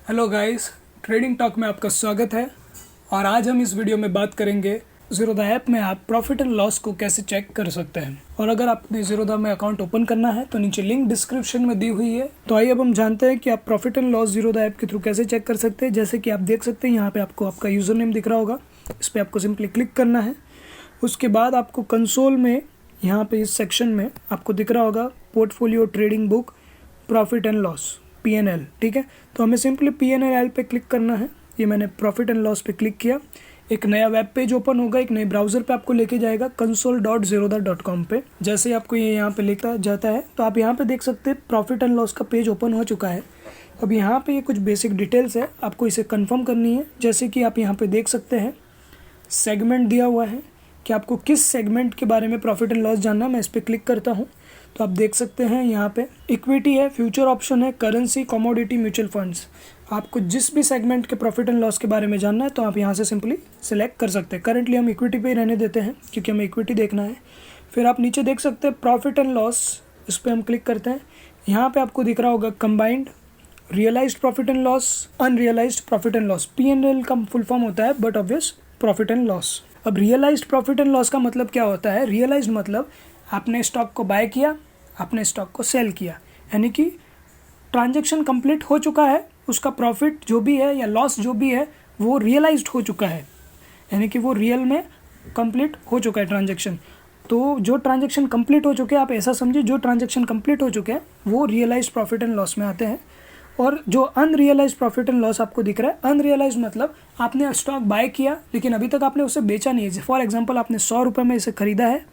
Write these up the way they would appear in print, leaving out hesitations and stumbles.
Hello guys, trading talk में आपका स्वागत है। और आज हम इस वीडियो में बात करेंगे ज़ीरोधा ऐप में आप प्रॉफिट एंड लॉस को कैसे चेक कर सकते हैं। और अगर आपने ज़ीरोधा में अकाउंट ओपन करना है तो नीचे लिंक डिस्क्रिप्शन में दी हुई है। तो आइए अब हम जानते हैं कि आप profit and loss Zerodha app के थ्रू कैसे चेक कर सकते हैं। जैसे कि आप देख सकते हैं यहाँ पे आपको आपका यूज़र नेम दिख रहा होगा, इस पर आपको सिंपली क्लिक करना है। उसके बाद आपको कंसोल में यहाँ पे इस सेक्शन में आपको दिख रहा होगा portfolio trading book profit and loss PNL, ठीक है। तो हमें सिंपली PNL पे क्लिक करना है। ये मैंने प्रॉफिट एंड लॉस पे क्लिक किया, एक नया वेब पेज ओपन होगा, एक नए ब्राउज़र पे आपको लेके जाएगा console.zerodha.com पे। जैसे ही आपको ये यहाँ पे लेकर जाता है तो आप यहाँ पे देख सकते हैं प्रॉफिट एंड लॉस का पेज ओपन हो चुका है। अब यहाँ पे ये कुछ बेसिक डिटेल्स है, आपको इसे कंफर्म करनी है। जैसे कि आप यहाँ पे देख सकते हैं सेगमेंट दिया हुआ है कि आपको किस सेगमेंट के बारे में प्रॉफिट एंड लॉस जानना है। मैं इस पर क्लिक करता हूँ तो आप देख सकते हैं यहाँ पे इक्विटी है, फ्यूचर ऑप्शन है, करेंसी, कमोडिटी, म्यूचुअल फंड्स। आपको जिस भी सेगमेंट के प्रॉफिट एंड लॉस के बारे में जानना है तो आप यहाँ से सिंपली सिलेक्ट कर सकते हैं। करेंटली हम इक्विटी पे ही रहने देते हैं क्योंकि हमें इक्विटी देखना है। फिर आप नीचे देख सकते हैं प्रॉफिट एंड लॉस, इस पर हम क्लिक करते हैं। यहाँ पर आपको दिख रहा होगा combined, realised profit and loss, unrealised profit and loss. PNL का फुल फॉर्म होता है but obvious profit and loss. अब रियलाइज्ड प्रॉफिट एंड लॉस का मतलब क्या होता है? रियलाइज्ड मतलब आपने स्टॉक को बाय किया, आपने स्टॉक को सेल किया, यानी कि ट्रांजैक्शन कंप्लीट हो चुका है, उसका प्रॉफिट जो भी है या लॉस जो भी है वो रियलाइज्ड हो चुका है, यानी कि वो रियल में कंप्लीट हो चुका है ट्रांजैक्शन। तो जो ट्रांजैक्शन कंप्लीट हो चुके हैं, आप ऐसा समझिए जो ट्रांजैक्शन कंप्लीट हो चुके हैं वो रियलाइज्ड प्रॉफिट एंड लॉस में आते हैं। और जो अनरियलाइज्ड प्रॉफिट एंड लॉस आपको दिख रहा है, अनरियलाइज्ड मतलब आपने स्टॉक बाय किया लेकिन अभी तक आपने उसे बेचा नहीं है। फॉर एग्जांपल आपने 100 रुपये में इसे खरीदा है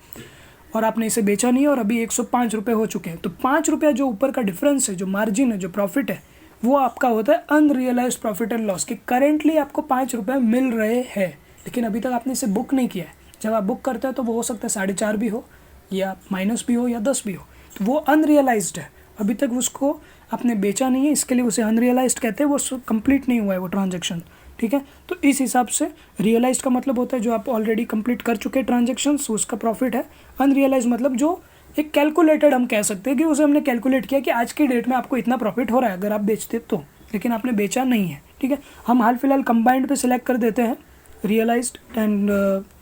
और आपने इसे बेचा नहीं है और अभी 105 रुपये हो चुके हैं। तो 5 रुपये जो ऊपर का डिफरेंस है, जो मार्जिन है, जो प्रॉफिट है, वो आपका होता है अनरियलाइज्ड प्रॉफिट एंड लॉस। कि करेंटली आपको 5 रुपये मिल रहे हैं लेकिन अभी तक आपने इसे बुक नहीं किया है। जब आप बुक करते हैं तो वो हो सकता है 4.5 भी हो या माइनस भी हो या 10 भी हो, तो वो अनरियलाइज्ड है, अभी तक उसको आपने बेचा नहीं है, इसके लिए उसे अनरियलाइज्ड कहते हैं। वो कंप्लीट नहीं हुआ है वो ट्रांजैक्शन, ठीक है। तो इस हिसाब से रियलाइज्ड का मतलब होता है जो आप ऑलरेडी कंप्लीट कर चुके हैं ट्रांजैक्शंस, उसका प्रॉफिट है। अनरियलाइज्ड मतलब जो एक कैलकुलेटेड, हम कह सकते हैं कि उसे हमने कैलकुलेट किया कि आज की डेट में आपको इतना प्रॉफिट हो रहा है अगर आप बेचते तो, लेकिन आपने बेचा नहीं है, ठीक है। हम हाल फिलहाल कंबाइंड पे सिलेक्ट कर देते हैं रियलाइज्ड एंड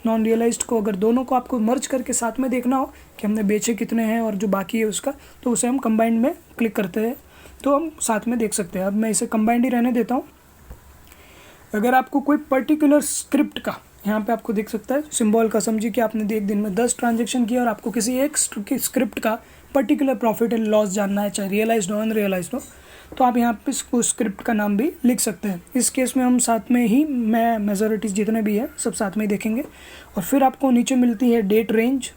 नॉन रियलाइज्ड को। अगर दोनों को आपको मर्ज करके साथ में देखना हो कि हमने बेचे कितने हैं और जो बाकी है उसका, तो उसे हम कंबाइंड में क्लिक करते हैं तो हम साथ में देख सकते हैं। अब मैं इसे कंबाइंड ही रहने देता हूँ। अगर आपको कोई पर्टिकुलर स्क्रिप्ट का, यहाँ पे आपको दिख सकता है सिंबल का, समझिए कि आपने एक दिन में 10 ट्रांजैक्शन किया और आपको किसी एक स्क्रिप्ट का पर्टिकुलर प्रॉफिट एंड लॉस जानना है, चाहे रियलाइज्ड हो अनरियलाइज्ड हो, तो आप यहाँ पे उस स्क्रिप्ट का नाम भी लिख सकते हैं। इस केस में हम साथ में ही, मैं मेजॉरिटीज जितने भी हैं सब साथ में ही देखेंगे। और फिर आपको नीचे मिलती है डेट रेंज,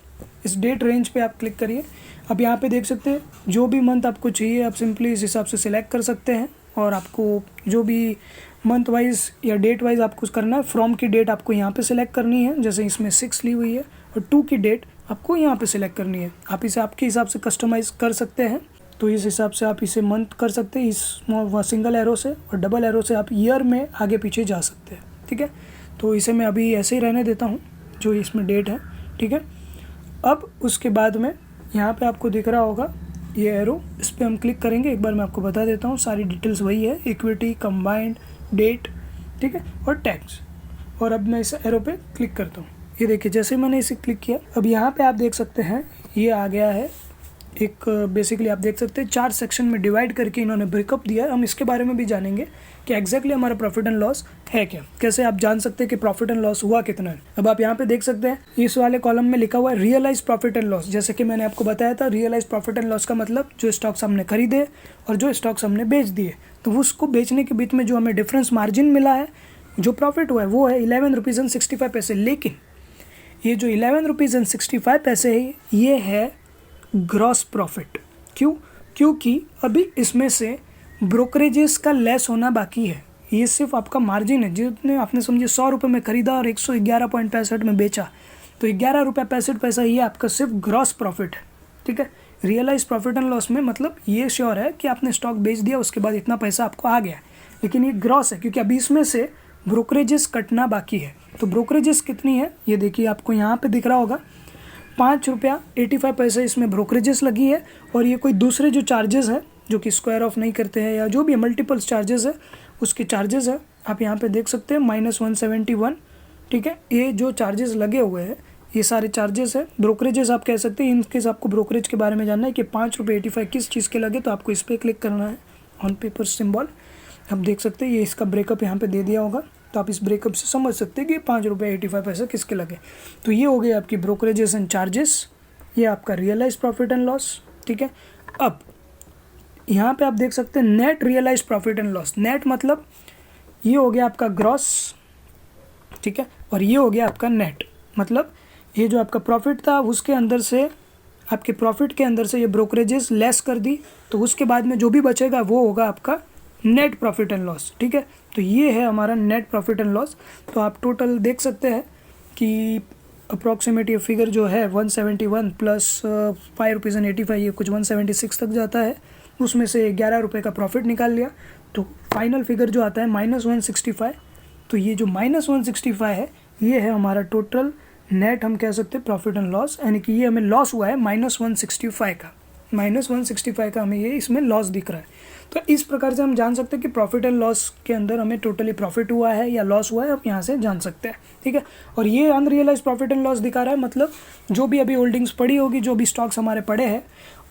इस डेट रेंज पे आप क्लिक करिए। अब यहाँ पे देख सकते हैं जो भी मंथ आपको चाहिए आप सिंपली इस हिसाब से सिलेक्ट कर सकते हैं। और आपको जो भी मंथ वाइज या डेट वाइज आपको करना है, फ्रॉम की डेट आपको यहाँ पे सिलेक्ट करनी है, जैसे इसमें 6 ली हुई है, और 2 की डेट आपको यहाँ पे सिलेक्ट करनी है। आप इसे आपके हिसाब से कस्टमाइज कर सकते हैं, तो इस हिसाब से आप इसे मंथ कर सकते हैं इस सिंगल एरो से, और डबल एरो से आप ईयर में आगे पीछे जा सकते हैं, ठीक है। तो इसे मैं अभी ऐसे ही रहने देता हूँ जो इसमें डेट है, ठीक है। अब उसके बाद में यहाँ पे आपको दिख रहा होगा ये एरो, इस पर हम क्लिक करेंगे। एक बार मैं आपको बता देता हूँ, सारी डिटेल्स वही है, इक्विटी, कंबाइंड, डेट, ठीक है, और टैक्स। और अब मैं इस एरो पे क्लिक करता हूँ। ये देखिए जैसे मैंने इसे क्लिक किया, अब यहाँ पे आप देख सकते हैं ये आ गया है एक, बेसिकली आप देख सकते हैं 4 सेक्शन में डिवाइड करके इन्होंने ब्रेकअप दिया है। हम इसके बारे में भी जानेंगे कि एग्जैक्टली हमारा प्रॉफिट एंड लॉस है क्या, कैसे आप जान सकते हैं कि प्रॉफिट एंड लॉस हुआ कितना है। अब आप यहाँ पे देख सकते हैं इस वाले कॉलम में लिखा हुआ है रियलाइज प्रॉफिट एंड लॉस। जैसे कि मैंने आपको बताया था, रियलाइज प्रॉफिट एंड लॉस का मतलब जो स्टॉक्स हमने खरीदे और जो स्टॉक्स हमने बेच दिए, तो उसको बेचने के बीच में जो हमें डिफरेंस मार्जिन मिला है, जो प्रॉफिट हुआ है वो है 11 रुपीज़ एंड 65 पैसे। लेकिन ये जो 11 रुपीज़ एंड 65 पैसे है ये है ग्रॉस प्रॉफिट। क्यों? क्योंकि अभी इसमें से ब्रोकरेजेस का लेस होना बाकी है। ये सिर्फ आपका मार्जिन है, जितने आपने समझिए 100 रुपये में खरीदा और 111.65 में बेचा, तो 11 रुपये 65 पैसा ये आपका सिर्फ ग्रॉस प्रॉफिट है, ठीक है। रियलाइज प्रॉफिट एंड लॉस में मतलब ये श्योर है कि आपने स्टॉक बेच दिया, उसके बाद इतना पैसा आपको आ गया, लेकिन ये ग्रॉस है क्योंकि अभी इसमें से ब्रोकरेजेस कटना बाकी है। तो ब्रोकरेजेस कितनी है ये देखिए, आपको यहाँ पे दिख रहा होगा 5 रुपया 85 पैसे इसमें ब्रोकरेजेस लगी है। और ये कोई दूसरे जो चार्जेस है जो कि स्क्वायर ऑफ नहीं करते हैं या जो भी मल्टीपल्स चार्जेस है उसके चार्जेस है, आप यहाँ पे देख सकते हैं -171, ठीक है। ये जो चार्जेस लगे हुए हैं ये सारे चार्जेस है। ब्रोकरेजेस आप कह सकते हैं, इन केस आपको ब्रोकरेज के बारे में जानना है कि ₹5.85 किस चीज़ के लगे, तो आपको इस पर क्लिक करना है ऑन पेपर सिंबल। आप देख सकते हैं ये इसका ब्रेकअप यहाँ पे दे दिया होगा, तो आप इस ब्रेकअप से समझ सकते हैं कि ₹5.85 किसके लगे। तो ये हो गई आपकी ब्रोकरेजेस एंड चार्जेस, ये आपका रियलाइज प्रॉफिट एंड लॉस, ठीक है। अब यहाँ पे आप देख सकते हैं net realise profit and loss. Net मतलब ये हो गया आपका ग्रॉस, ठीक है, और ये हो गया आपका नेट, मतलब ये जो आपका प्रॉफिट था उसके अंदर से, आपके प्रॉफिट के अंदर से ये ब्रोकरेजेस लेस कर दी, तो उसके बाद में जो भी बचेगा वो होगा आपका नेट प्रॉफिट एंड लॉस, ठीक है। तो ये है हमारा नेट प्रॉफिट एंड लॉस। तो आप टोटल देख सकते हैं कि अप्रॉक्सीमेट ये फिगर जो है 171 प्लस ₹5.85, ये कुछ 176 तक जाता है। उसमें से ₹11 का प्रॉफिट निकाल लिया, तो फाइनल फिगर जो आता है -165। तो ये जो -165 है ये है हमारा टोटल नेट, हम कह सकते हैं प्रॉफिट एंड लॉस, यानी कि ये हमें लॉस हुआ है -165 का, -165 का हमें ये इसमें लॉस दिख रहा है। तो इस प्रकार से हम जान सकते हैं कि प्रॉफिट एंड लॉस के अंदर हमें टोटली प्रॉफिट हुआ है या लॉस हुआ है, आप यहाँ से जान सकते हैं, ठीक है। और ये अनरियलाइज प्रॉफिट एंड लॉस दिखा रहा है, मतलब जो भी अभी होल्डिंग्स पड़ी होगी, जो भी स्टॉक्स हमारे पड़े हैं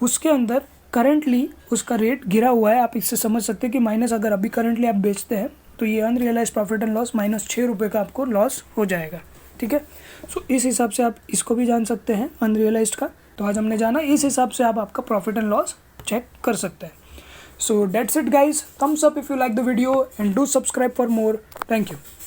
उसके अंदर करंटली उसका रेट गिरा हुआ है। आप इससे समझ सकते हैं कि माइनस अगर अभी करंटली आप बेचते हैं तो ये अनरियलाइज प्रॉफिट एंड लॉस -6 का आपको लॉस हो जाएगा, ठीक है। सो इस हिसाब से आप इसको भी जान सकते हैं अनरियलाइज्ड का। तो आज हमने जाना, इस हिसाब से आप आपका प्रॉफिट एंड लॉस चेक कर सकते हैं। So that's it guys, thumbs up if you like the video and do subscribe for more. Thank you.